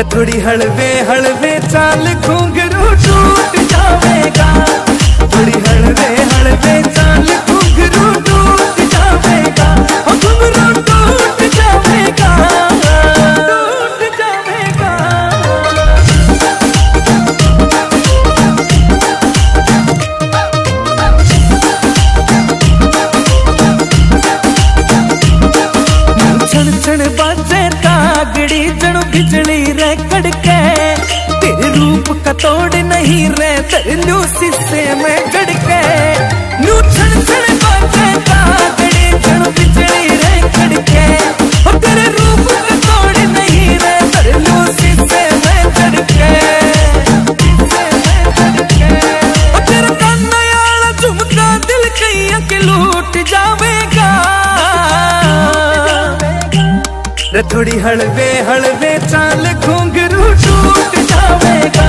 रे थोड़ी हलवे हलवे चाल घुंघरू टूट जावेगा, थोड़ी हलवे हलवे चाल घुंघरू टूट जावेगा, घुंघरू टूट जावेगा, टूट जावेगा। छण छण बाजे तागड़ी जणु बिजली रे कड़के, तेरे रूप का तोड़ नहीं रे तरलू शीशे में गड़के। नू छण छण बाजे तागड़ी जणु बिजली रे कड़के, तेरे रूप का तोड़ नहीं रे तरलू शीशे में गड़के, तेरा कान्ना याला झुमका दिल कैया के लूट जावेगा। रे थोड़ी हलवे हलवे चाल घुंघरू टूट जावेगा,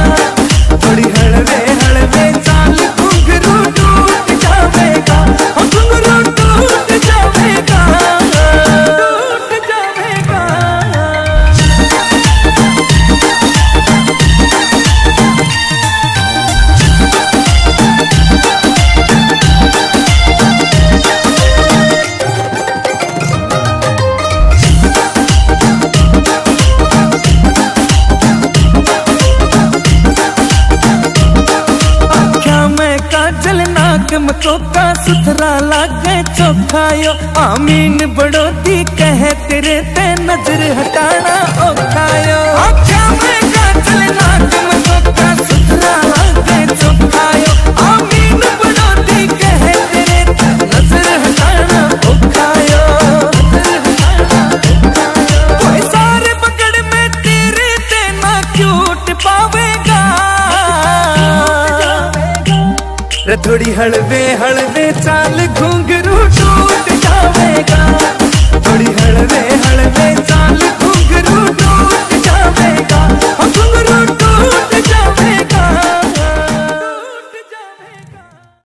थोड़ी हलवे हलवे चाल घुंघरू टूट जावेगा, घुंघरू टूट जावेगा, टूट जावेगा। चोखा सुथरा लागे चोखायो, आमीन बड़ोती कहे तेरे ते नजर हटाना औखायो। आँखों में काजल नाक में चोखा सुथरा लागे चोखायो, आमीन बड़ोती कहे तेरे ते नजर हटाना औखायो। कोई सारे पकड़ में तेरे ते ना क्यूट पावेगा। रे थोड़ी हलवे हलवे चाल घुंघरू टूट जावेगा।